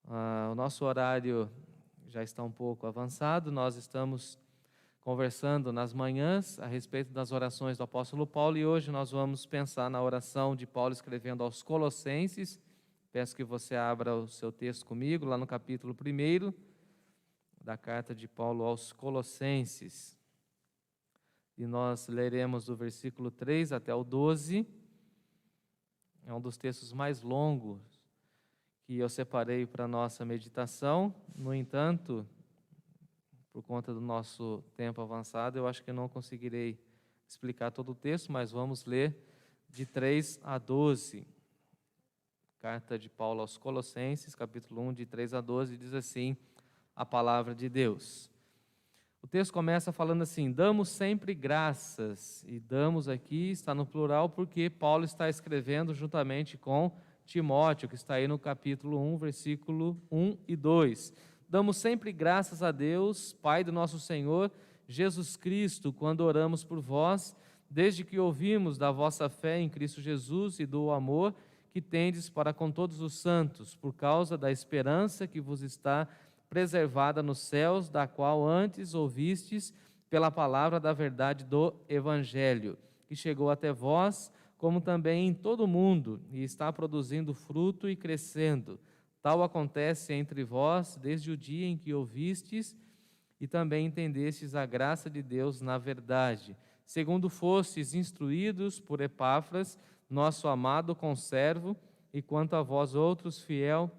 O nosso horário já está um pouco avançado, nós estamos conversando nas manhãs a respeito das orações do apóstolo Paulo e hoje nós vamos pensar na oração de Paulo escrevendo aos Colossenses. Peço que você abra o seu texto comigo, lá no capítulo 1 da carta de Paulo aos Colossenses. E nós leremos do versículo 3 até o 12. É um dos textos mais longos que eu separei para a nossa meditação. No entanto, por conta do nosso tempo avançado, eu acho que não conseguirei explicar todo o texto, mas vamos ler de 3 a 12. Carta de Paulo aos Colossenses, capítulo 1, de 3 a 12, diz assim a palavra de Deus. O texto começa falando assim: damos sempre graças, e damos aqui está no plural porque Paulo está escrevendo juntamente com Timóteo, que está aí no capítulo 1, versículo 1 e 2. Damos sempre graças a Deus, Pai do nosso Senhor Jesus Cristo, quando oramos por vós, desde que ouvimos da vossa fé em Cristo Jesus e do amor que tendes para com todos os santos, por causa da esperança que vos está preservada nos céus, da qual antes ouvistes pela palavra da verdade do Evangelho, que chegou até vós, como também em todo o mundo, e está produzindo fruto e crescendo. Tal acontece entre vós desde o dia em que ouvistes e também entendestes a graça de Deus na verdade, segundo fostes instruídos por Epáfras, nosso amado conservo, e quanto a vós outros, fiel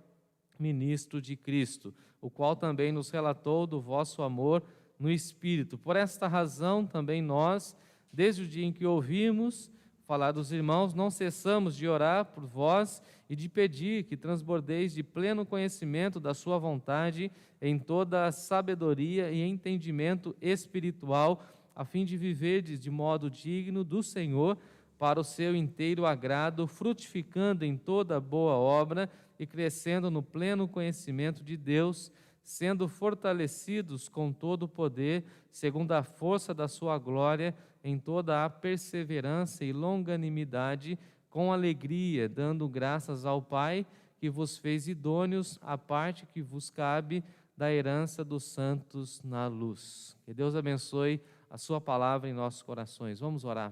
ministro de Cristo, o qual também nos relatou do vosso amor no Espírito. Por esta razão também nós, desde o dia em que ouvimos falar dos irmãos, não cessamos de orar por vós e de pedir que transbordeis de pleno conhecimento da sua vontade em toda a sabedoria e entendimento espiritual, a fim de viverdes de modo digno do Senhor, para o seu inteiro agrado, frutificando em toda boa obra e crescendo no pleno conhecimento de Deus, sendo fortalecidos com todo o poder, segundo a força da sua glória, em toda a perseverança e longanimidade, com alegria, dando graças ao Pai, que vos fez idôneos à parte que vos cabe da herança dos santos na luz. Que Deus abençoe a sua palavra em nossos corações. Vamos orar.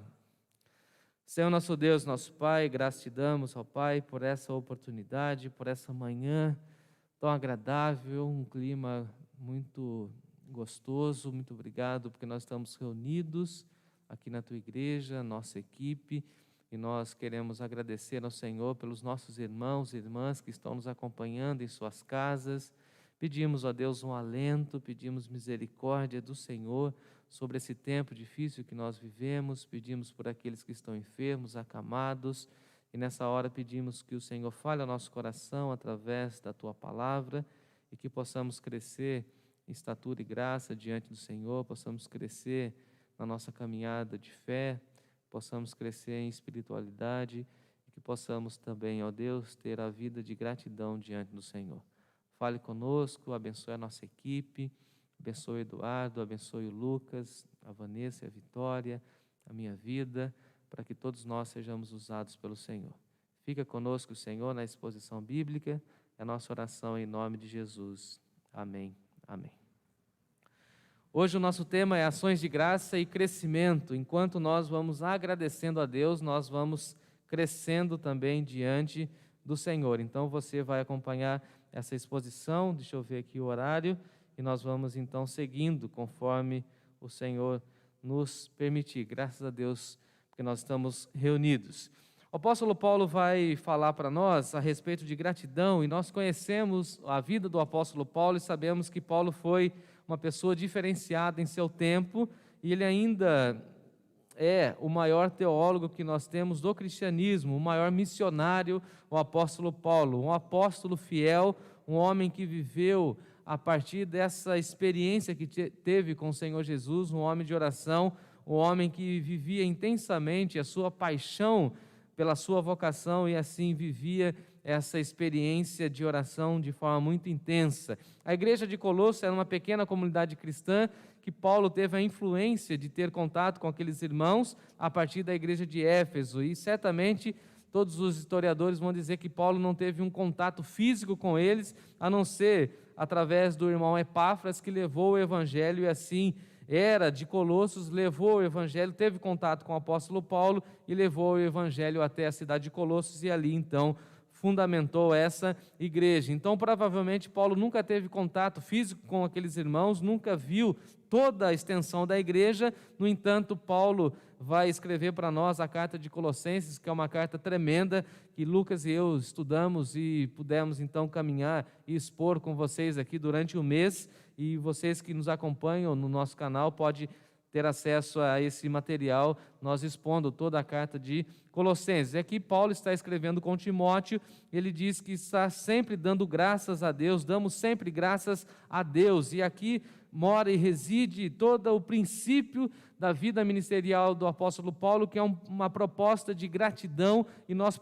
Senhor nosso Deus, nosso Pai, graças te damos, ó Pai, por essa oportunidade, por essa manhã tão agradável, um clima muito gostoso. Muito obrigado porque nós estamos reunidos aqui na tua igreja, nossa equipe, e nós queremos agradecer ao Senhor pelos nossos irmãos e irmãs que estão nos acompanhando em suas casas. Pedimos, ó Deus, um alento, pedimos misericórdia do Senhor sobre esse tempo difícil que nós vivemos, pedimos por aqueles que estão enfermos, acamados, e nessa hora pedimos que o Senhor fale ao nosso coração através da tua palavra e que possamos crescer em estatura e graça diante do Senhor, possamos crescer na nossa caminhada de fé, possamos crescer em espiritualidade e que possamos também, ó Deus, ter a vida de gratidão diante do Senhor. Fale conosco, abençoe a nossa equipe, abençoe o Eduardo, abençoe o Lucas, a Vanessa e a Vitória, a minha vida, para que todos nós sejamos usados pelo Senhor. Fica conosco, Senhor, na exposição bíblica, é a nossa oração em nome de Jesus. Amém. Amém. Hoje o nosso tema é ações de graça e crescimento. Enquanto nós vamos agradecendo a Deus, nós vamos crescendo também diante do Senhor. Então você vai acompanhar essa exposição, deixa eu ver aqui o horário, e nós vamos então seguindo conforme o Senhor nos permitir. Graças a Deus, porque nós estamos reunidos. O apóstolo Paulo vai falar para nós a respeito de gratidão, e nós conhecemos a vida do apóstolo Paulo e sabemos que Paulo foi uma pessoa diferenciada em seu tempo, e ele ainda é o maior teólogo que nós temos do cristianismo, o maior missionário, o apóstolo Paulo, um apóstolo fiel, um homem que viveu a partir dessa experiência que teve com o Senhor Jesus, um homem de oração, um homem que vivia intensamente a sua paixão pela sua vocação e assim vivia essa experiência de oração de forma muito intensa. A igreja de Colosso era uma pequena comunidade cristã que Paulo teve a influência de ter contato com aqueles irmãos a partir da igreja de Éfeso, e certamente todos os historiadores vão dizer que Paulo não teve um contato físico com eles, a não ser através do irmão Epáfras, que levou o evangelho, e assim era de Colossos, levou o evangelho, teve contato com o apóstolo Paulo e levou o evangelho até a cidade de Colossos, e ali então fundamentou essa igreja. Então provavelmente Paulo nunca teve contato físico com aqueles irmãos, nunca viu toda a extensão da igreja. No entanto, Paulo vai escrever para nós a carta de Colossenses, que é uma carta tremenda, que Lucas e eu estudamos e pudemos então caminhar e expor com vocês aqui durante o mês, e vocês que nos acompanham no nosso canal podem ter acesso a esse material, nós expondo toda a carta de Colossenses. Aqui Paulo está escrevendo com Timóteo, ele diz que está sempre dando graças a Deus, damos sempre graças a Deus, e aqui mora e reside todo o princípio da vida ministerial do apóstolo Paulo, que é uma proposta de gratidão, e nós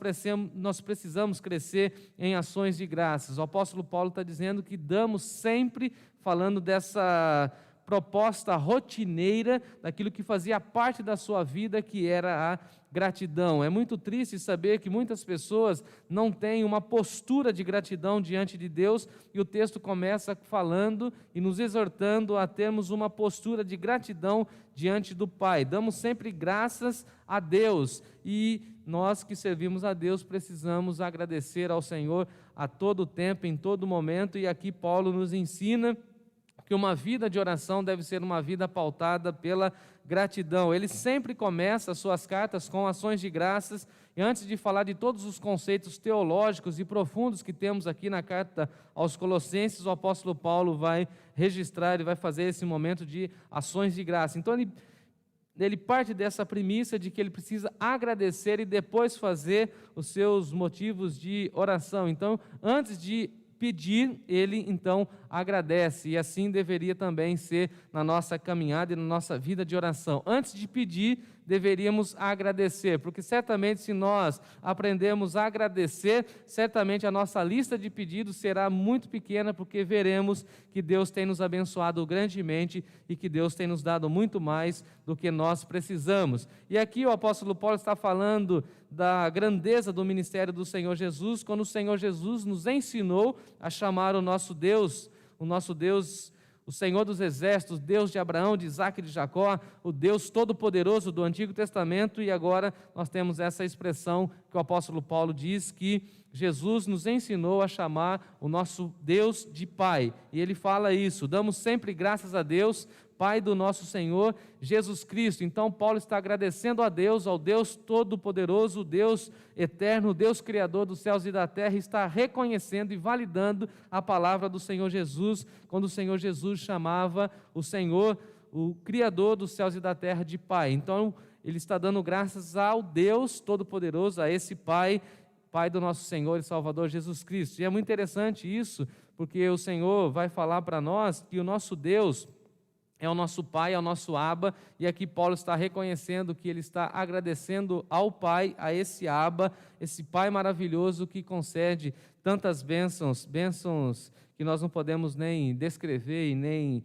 precisamos crescer em ações de graças. O apóstolo Paulo está dizendo que damos sempre, falando dessa proposta rotineira, daquilo que fazia parte da sua vida, que era a gratidão. É muito triste saber que muitas pessoas não têm uma postura de gratidão diante de Deus, e o texto começa falando e nos exortando a termos uma postura de gratidão diante do Pai. Damos sempre graças a Deus, e nós que servimos a Deus precisamos agradecer ao Senhor a todo tempo, em todo momento, e aqui Paulo nos ensina que uma vida de oração deve ser uma vida pautada pela gratidão. Ele sempre começa as suas cartas com ações de graças, e antes de falar de todos os conceitos teológicos e profundos que temos aqui na carta aos Colossenses, o apóstolo Paulo vai registrar e vai fazer esse momento de ações de graça. Então ele parte dessa premissa de que ele precisa agradecer e depois fazer os seus motivos de oração. Então, antes de pedir, ele então agradece, e assim deveria também ser na nossa caminhada e na nossa vida de oração. Antes de pedir, deveríamos agradecer, porque certamente se nós aprendermos a agradecer, certamente a nossa lista de pedidos será muito pequena, porque veremos que Deus tem nos abençoado grandemente e que Deus tem nos dado muito mais do que nós precisamos. E aqui o apóstolo Paulo está falando da grandeza do ministério do Senhor Jesus, quando o Senhor Jesus nos ensinou a chamar o nosso Deus, o Senhor dos exércitos, Deus de Abraão, de Isaac e de Jacó, o Deus todo-poderoso do Antigo Testamento, e agora nós temos essa expressão que o apóstolo Paulo diz que Jesus nos ensinou a chamar o nosso Deus de Pai, e ele fala isso: damos sempre graças a Deus, Pai do nosso Senhor Jesus Cristo. Então Paulo está agradecendo a Deus, ao Deus todo-poderoso, Deus eterno, Deus criador dos céus e da terra, e está reconhecendo e validando a palavra do Senhor Jesus, quando o Senhor Jesus chamava o Senhor, o criador dos céus e da terra, de Pai. Então ele está dando graças ao Deus todo-poderoso, a esse Pai do nosso Senhor e Salvador Jesus Cristo. E é muito interessante isso, porque o Senhor vai falar para nós que o nosso Deus é o nosso Pai, é o nosso Abba, e aqui Paulo está reconhecendo que ele está agradecendo ao Pai, a esse Abba, esse Pai maravilhoso que concede tantas bênçãos que nós não podemos nem descrever e nem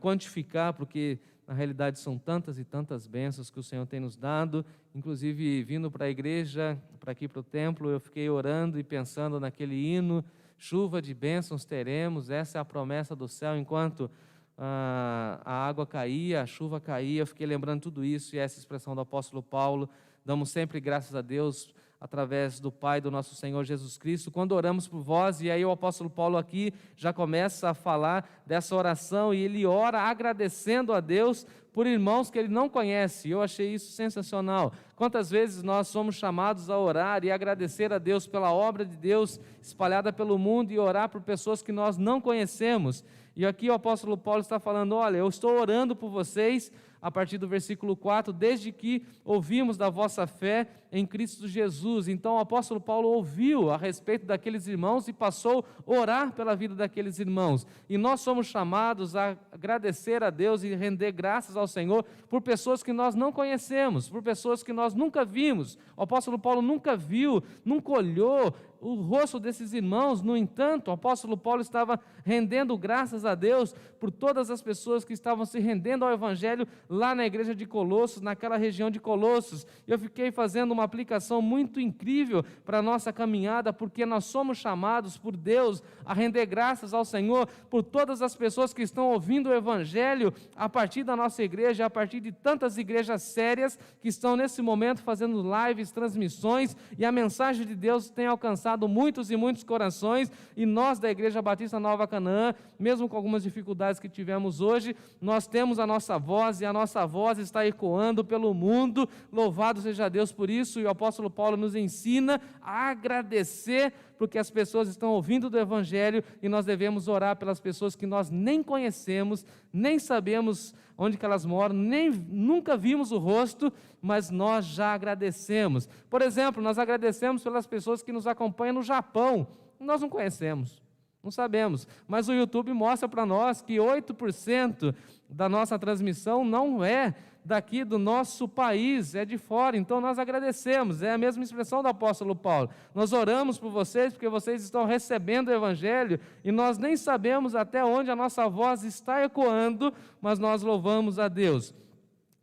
quantificar, porque na realidade são tantas e tantas bênçãos que o Senhor tem nos dado. Inclusive, vindo para a igreja, para aqui para o templo, eu fiquei orando e pensando naquele hino: chuva de bênçãos teremos, essa é a promessa do céu. Enquanto a água caía, a chuva caía, eu fiquei lembrando tudo isso, e essa expressão do apóstolo Paulo: damos sempre graças a Deus através do Pai do nosso Senhor Jesus Cristo, quando oramos por vós. E aí o apóstolo Paulo aqui já começa a falar dessa oração, e ele ora agradecendo a Deus por irmãos que ele não conhece. Eu achei isso sensacional. Quantas vezes nós somos chamados a orar e agradecer a Deus pela obra de Deus espalhada pelo mundo, e orar por pessoas que nós não conhecemos. E aqui o apóstolo Paulo está falando: olha, eu estou orando por vocês, a partir do versículo 4, desde que ouvimos da vossa fé em Cristo Jesus. Então o apóstolo Paulo ouviu a respeito daqueles irmãos e passou a orar pela vida daqueles irmãos. E nós somos chamados a agradecer a Deus e render graças ao ao Senhor por pessoas que nós não conhecemos, por pessoas que nós nunca vimos. O apóstolo Paulo nunca viu, nunca olhou o rosto desses irmãos. No entanto, o apóstolo Paulo estava rendendo graças a Deus por todas as pessoas que estavam se rendendo ao Evangelho lá na igreja de Colossos, naquela região de Colossos. Eu fiquei fazendo uma aplicação muito incrível para a nossa caminhada, porque nós somos chamados por Deus a render graças ao Senhor por todas as pessoas que estão ouvindo o Evangelho a partir da nossa igreja, a partir de tantas igrejas sérias que estão nesse momento fazendo lives, transmissões, e a mensagem de Deus tem alcançado muitos e muitos corações. E nós da Igreja Batista Nova Canaã, mesmo com algumas dificuldades que tivemos hoje, nós temos a nossa voz, e a nossa voz está ecoando pelo mundo. Louvado seja Deus por isso. E o apóstolo Paulo nos ensina a agradecer porque as pessoas estão ouvindo do Evangelho, e nós devemos orar pelas pessoas que nós nem conhecemos, nem sabemos onde que elas moram, nunca vimos o rosto, mas nós já agradecemos. Por exemplo, nós agradecemos pelas pessoas que nos acompanham no Japão. Nós não conhecemos, não sabemos, mas o YouTube mostra para nós que 8% da nossa transmissão não é daqui do nosso país, é de fora. Então nós agradecemos, é a mesma expressão do apóstolo Paulo. Nós oramos por vocês porque vocês estão recebendo o Evangelho, e nós nem sabemos até onde a nossa voz está ecoando, mas nós louvamos a Deus.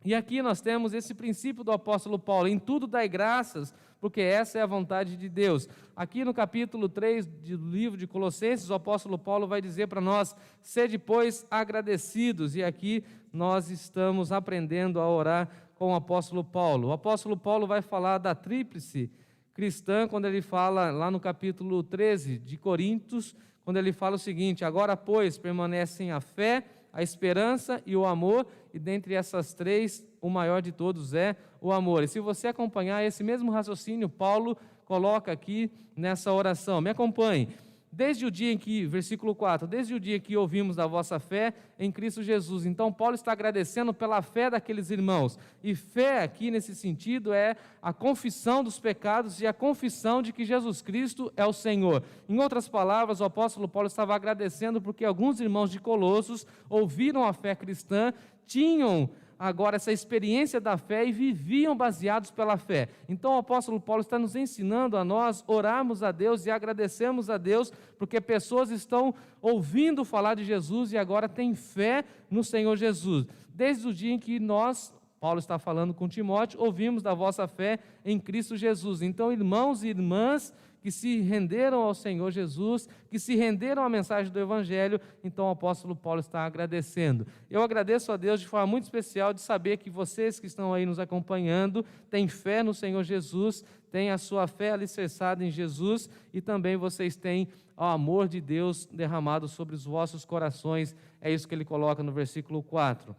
E aqui nós temos esse princípio do apóstolo Paulo: em tudo dai graças, porque essa é a vontade de Deus. Aqui no capítulo 3 do livro de Colossenses, o apóstolo Paulo vai dizer para nós: sede, pois, agradecidos. E aqui nós estamos aprendendo a orar com o apóstolo Paulo. O apóstolo Paulo vai falar da tríplice cristã, quando ele fala lá no capítulo 13 de Coríntios, quando ele fala o seguinte: agora, pois, permanecem a fé, a esperança e o amor, e dentre essas três, o maior de todos é o amor. E se você acompanhar esse mesmo raciocínio, Paulo coloca aqui nessa oração. Me acompanhe. Desde o dia em que, versículo 4, desde o dia que ouvimos da vossa fé em Cristo Jesus. Então, Paulo está agradecendo pela fé daqueles irmãos. E fé aqui, nesse sentido, é a confissão dos pecados e a confissão de que Jesus Cristo é o Senhor. Em outras palavras, o apóstolo Paulo estava agradecendo porque alguns irmãos de Colossos ouviram a fé cristã, tinham agora essa experiência da fé e viviam baseados pela fé. Então o apóstolo Paulo está nos ensinando a nós orarmos a Deus e agradecemos a Deus, porque pessoas estão ouvindo falar de Jesus e agora têm fé no Senhor Jesus. Desde o dia em que nós, Paulo está falando com Timóteo, ouvimos da vossa fé em Cristo Jesus. Então, irmãos e irmãs que se renderam ao Senhor Jesus, que se renderam à mensagem do Evangelho, então o apóstolo Paulo está agradecendo. Eu agradeço a Deus de forma muito especial de saber que vocês que estão aí nos acompanhando têm fé no Senhor Jesus, têm a sua fé alicerçada em Jesus, e também vocês têm o amor de Deus derramado sobre os vossos corações. É isso que ele coloca no versículo 4.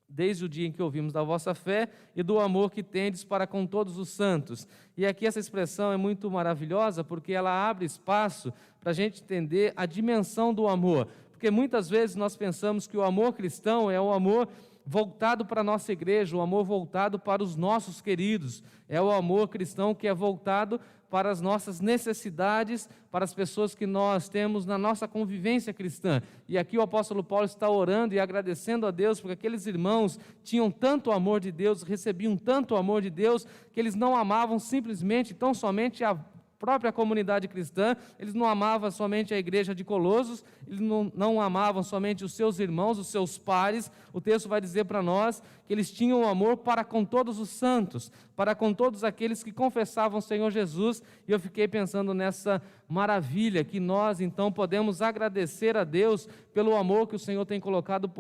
Desde o dia em que ouvimos da vossa fé e do amor que tendes para com todos os santos. E aqui essa expressão é muito maravilhosa, porque ela abre espaço para a gente entender a dimensão do amor. Porque muitas vezes nós pensamos que o amor cristão é o amor voltado para a nossa igreja, o amor voltado para os nossos queridos. É o amor cristão que é voltado para as nossas necessidades, para as pessoas que nós temos na nossa convivência cristã. E aqui o apóstolo Paulo está orando e agradecendo a Deus, porque aqueles irmãos tinham tanto amor de Deus, recebiam tanto amor de Deus, que eles não amavam simplesmente, tão somente a própria comunidade cristã, eles não amavam somente a igreja de Colossos, eles não amavam somente os seus irmãos, os seus pares. O texto vai dizer para nós que eles tinham amor para com todos os santos, para com todos aqueles que confessavam o Senhor Jesus, e eu fiquei pensando nessa maravilha, que nós então podemos agradecer a Deus pelo amor que o Senhor tem colocado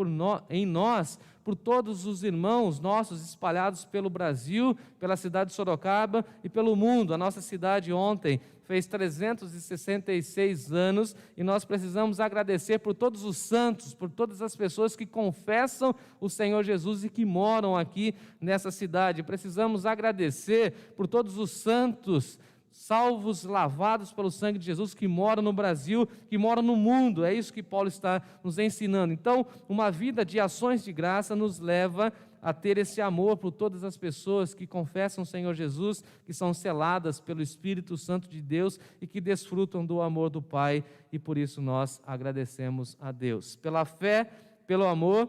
em nós, por todos os irmãos nossos espalhados pelo Brasil, pela cidade de Sorocaba e pelo mundo. A nossa cidade ontem fez 366 anos e nós precisamos agradecer por todos os santos, por todas as pessoas que confessam o Senhor Jesus e que moram aqui nessa cidade. Precisamos agradecer por todos os santos salvos, lavados pelo sangue de Jesus, que moram no Brasil, que moram no mundo. É isso que Paulo está nos ensinando. Então, uma vida de ações de graça nos leva a ter esse amor por todas as pessoas que confessam o Senhor Jesus, que são seladas pelo Espírito Santo de Deus e que desfrutam do amor do Pai, e por isso nós agradecemos a Deus. Pela fé, pelo amor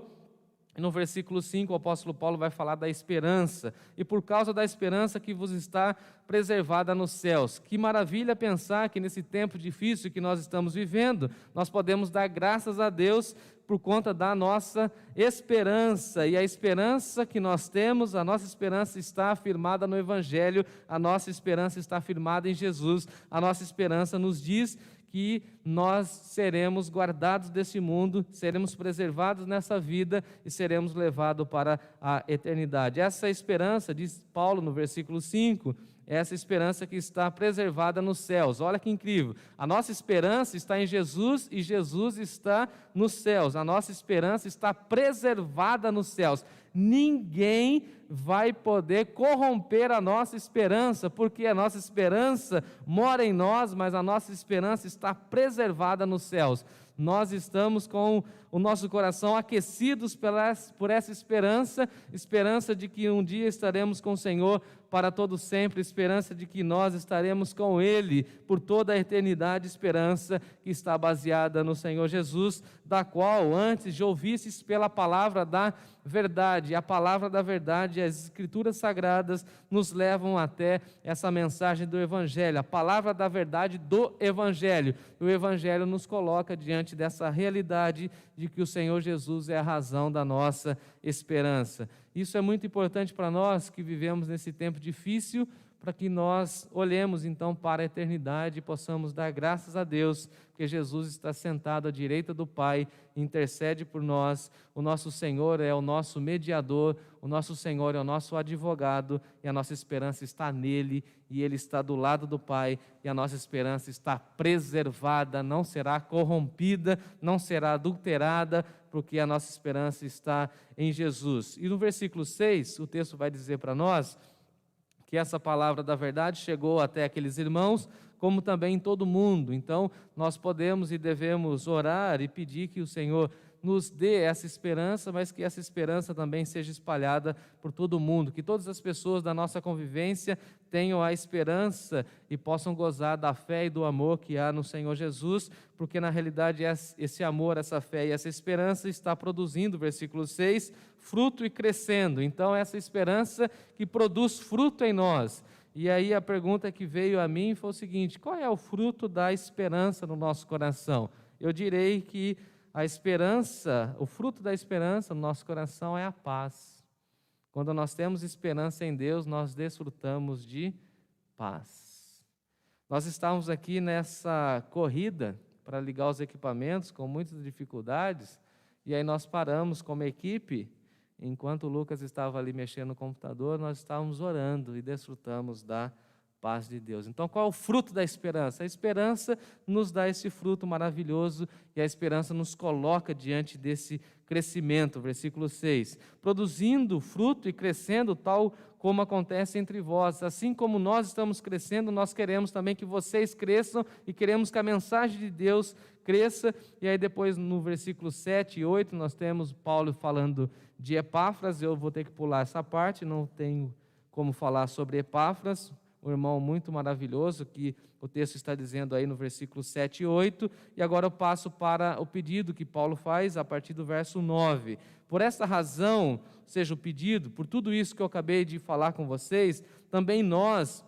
E no versículo 5, o apóstolo Paulo vai falar da esperança. E por causa da esperança que vos está preservada nos céus. Que maravilha pensar que nesse tempo difícil que nós estamos vivendo, nós podemos dar graças a Deus por conta da nossa esperança. E a esperança que nós temos, a nossa esperança está afirmada no Evangelho, a nossa esperança está afirmada em Jesus. A nossa esperança nos diz que nós seremos guardados desse mundo, seremos preservados nessa vida e seremos levados para a eternidade. Essa esperança, diz Paulo no versículo 5, é essa esperança que está preservada nos céus. Olha que incrível, a nossa esperança está em Jesus e Jesus está nos céus. A nossa esperança está preservada nos céus. Ninguém vai poder corromper a nossa esperança, porque a nossa esperança mora em nós, mas a nossa esperança está preservada nos céus. Nós estamos com o nosso coração aquecidos por essa esperança de que um dia estaremos com o Senhor para todo sempre, esperança de que nós estaremos com Ele por toda a eternidade, esperança que está baseada no Senhor Jesus, da qual antes de ouvisses pela palavra da verdade. A palavra da verdade, as Escrituras Sagradas nos levam até essa mensagem do Evangelho, a palavra da verdade do Evangelho. O Evangelho nos coloca diante dessa realidade de que o Senhor Jesus é a razão da nossa esperança. Isso é muito importante para nós que vivemos nesse tempo difícil, para que nós olhemos então para a eternidade e possamos dar graças a Deus, porque Jesus está sentado à direita do Pai, intercede por nós, o nosso Senhor é o nosso mediador, o nosso Senhor é o nosso advogado, e a nossa esperança está nele, e Ele está do lado do Pai, e a nossa esperança está preservada, não será corrompida, não será adulterada, porque a nossa esperança está em Jesus. E no versículo 6, o texto vai dizer para nós que essa palavra da verdade chegou até aqueles irmãos, como também em todo mundo. Então, nós podemos e devemos orar e pedir que o Senhor nos dê essa esperança, mas que essa esperança também seja espalhada por todo o mundo, que todas as pessoas da nossa convivência tenham a esperança e possam gozar da fé e do amor que há no Senhor Jesus, porque na realidade esse amor, essa fé e essa esperança está produzindo, versículo 6, fruto e crescendo. Então essa esperança que produz fruto em nós. E aí a pergunta que veio a mim foi o seguinte: qual é o fruto da esperança no nosso coração? Eu direi que a esperança, o fruto da esperança no nosso coração é a paz. Quando nós temos esperança em Deus, nós desfrutamos de paz. Nós estávamos aqui nessa corrida para ligar os equipamentos com muitas dificuldades, e aí nós paramos como equipe, enquanto o Lucas estava ali mexendo no computador, nós estávamos orando e desfrutamos da paz de Deus. Então, qual é o fruto da esperança? A esperança nos dá esse fruto maravilhoso e a esperança nos coloca diante desse crescimento, versículo 6. Produzindo fruto e crescendo tal como acontece entre vós. Assim como nós estamos crescendo, nós queremos também que vocês cresçam e queremos que a mensagem de Deus cresça. E aí depois no versículo 7 e 8 nós temos Paulo falando de Epáfras. Eu vou ter que pular essa parte, não tenho como falar sobre Epáfras, um irmão muito maravilhoso, que o texto está dizendo aí no versículo 7 e 8, e agora eu passo para o pedido que Paulo faz a partir do verso 9. Por esta razão, seja o pedido, por tudo isso que eu acabei de falar com vocês, também nós,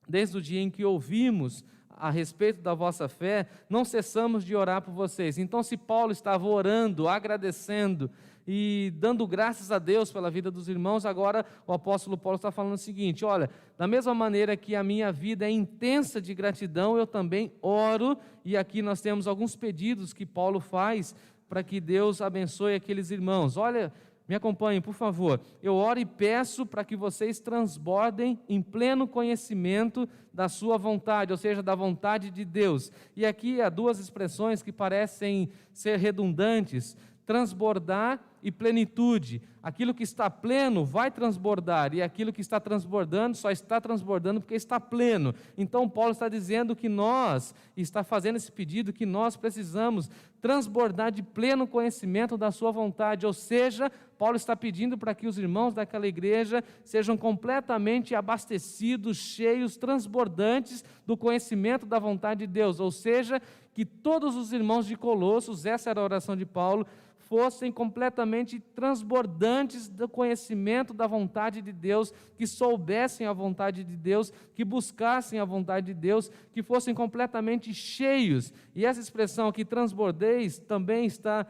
desde o dia em que ouvimos a respeito da vossa fé, não cessamos de orar por vocês. Então, se Paulo estava orando, agradecendo e dando graças a Deus pela vida dos irmãos, agora o apóstolo Paulo está falando o seguinte: olha, da mesma maneira que a minha vida é intensa de gratidão, eu também oro, e aqui nós temos alguns pedidos que Paulo faz para que Deus abençoe aqueles irmãos. Olha, me acompanhem, por favor. Eu oro e peço para que vocês transbordem em pleno conhecimento da sua vontade, ou seja, da vontade de Deus. E aqui há duas expressões que parecem ser redundantes: transbordar e plenitude. Aquilo que está pleno vai transbordar, e aquilo que está transbordando só está transbordando porque está pleno. Então Paulo está dizendo que nós, está fazendo esse pedido, que nós precisamos transbordar de pleno conhecimento da sua vontade, ou seja, Paulo está pedindo para que os irmãos daquela igreja sejam completamente abastecidos, cheios, transbordantes do conhecimento da vontade de Deus, ou seja, que todos os irmãos de Colossos, essa era a oração de Paulo, fossem completamente transbordantes do conhecimento da vontade de Deus, que soubessem a vontade de Deus, que buscassem a vontade de Deus, que fossem completamente cheios. E essa expressão aqui, transbordeis, também está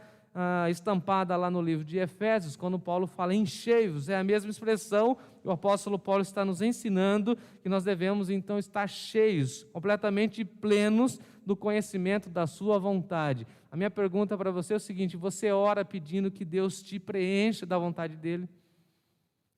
estampada lá no livro de Efésios, quando Paulo fala enchei-vos, é a mesma expressão que o apóstolo Paulo está nos ensinando, que nós devemos então estar cheios, completamente plenos do conhecimento da sua vontade. A minha pergunta para você é o seguinte: você ora pedindo que Deus te preencha da vontade dele?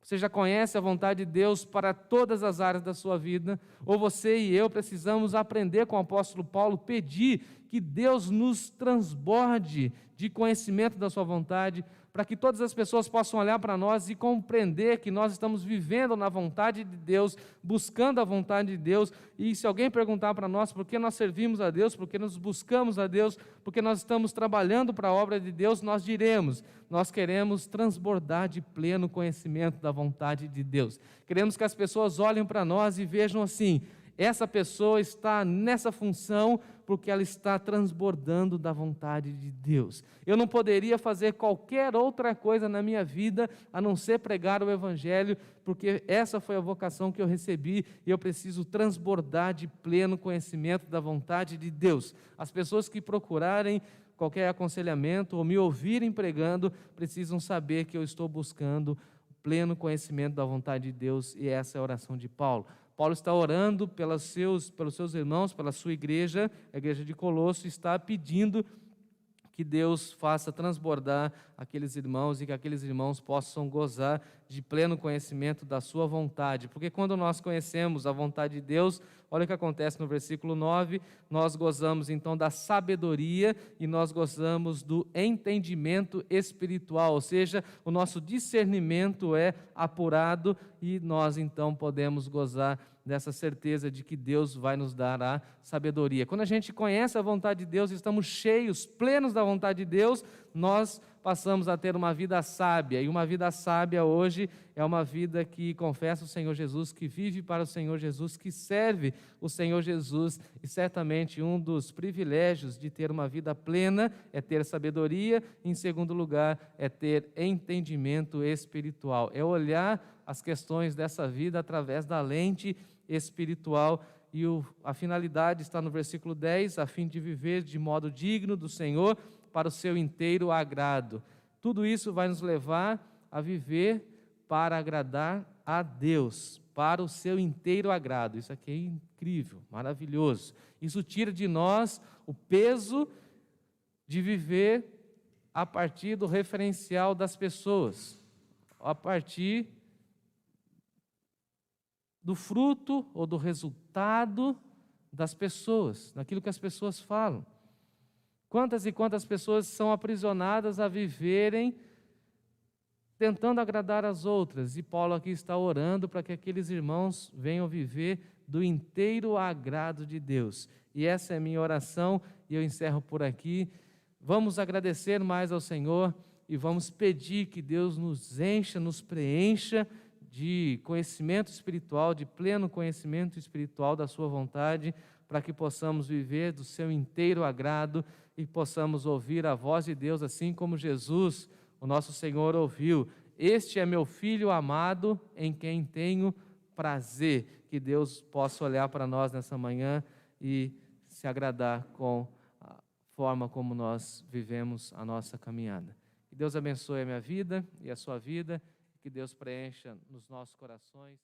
Você já conhece a vontade de Deus para todas as áreas da sua vida? Ou você e eu precisamos aprender com o apóstolo Paulo, pedir que Deus nos transborde de conhecimento da sua vontade, para que todas as pessoas possam olhar para nós e compreender que nós estamos vivendo na vontade de Deus, buscando a vontade de Deus. E se alguém perguntar para nós por que nós servimos a Deus, por que nós buscamos a Deus, por que nós estamos trabalhando para a obra de Deus, nós diremos: nós queremos transbordar de pleno conhecimento da vontade de Deus. Queremos que as pessoas olhem para nós e vejam assim: essa pessoa está nessa função porque ela está transbordando da vontade de Deus. Eu não poderia fazer qualquer outra coisa na minha vida a não ser pregar o Evangelho, porque essa foi a vocação que eu recebi e eu preciso transbordar de pleno conhecimento da vontade de Deus. As pessoas que procurarem qualquer aconselhamento ou me ouvirem pregando precisam saber que eu estou buscando pleno conhecimento da vontade de Deus, e essa é a oração de Paulo. Paulo está orando pelos seus irmãos, pela sua igreja, a igreja de Colosso, está pedindo que Deus faça transbordar aqueles irmãos e que aqueles irmãos possam gozar de pleno conhecimento da sua vontade. Porque quando nós conhecemos a vontade de Deus, olha o que acontece no versículo 9, nós gozamos então da sabedoria e nós gozamos do entendimento espiritual, ou seja, o nosso discernimento é apurado e nós então podemos gozar dessa certeza de que Deus vai nos dar a sabedoria. Quando a gente conhece a vontade de Deus, estamos cheios, plenos da vontade de Deus, nós passamos a ter uma vida sábia, e uma vida sábia hoje é uma vida que confessa o Senhor Jesus, que vive para o Senhor Jesus, que serve o Senhor Jesus, e certamente um dos privilégios de ter uma vida plena é ter sabedoria, em segundo lugar é ter entendimento espiritual, é olhar as questões dessa vida através da lente espiritual, e a finalidade está no versículo 10, a fim de viver de modo digno do Senhor, para o seu inteiro agrado. Tudo isso vai nos levar a viver para agradar a Deus, para o seu inteiro agrado. Isso aqui é incrível, maravilhoso. Isso tira de nós o peso de viver a partir do referencial das pessoas, a partir do fruto ou do resultado das pessoas, daquilo que as pessoas falam. Quantas e quantas pessoas são aprisionadas a viverem tentando agradar as outras, e Paulo aqui está orando para que aqueles irmãos venham viver do inteiro agrado de Deus. E essa é a minha oração, e eu encerro por aqui. Vamos agradecer mais ao Senhor e vamos pedir que Deus nos encha, nos preencha de conhecimento espiritual, de pleno conhecimento espiritual da sua vontade, para que possamos viver do seu inteiro agrado e possamos ouvir a voz de Deus, assim como Jesus, o nosso Senhor, ouviu: este é meu Filho amado, em quem tenho prazer. Que Deus possa olhar para nós nessa manhã e se agradar com a forma como nós vivemos a nossa caminhada. Que Deus abençoe a minha vida e a sua vida, que Deus preencha nos nossos corações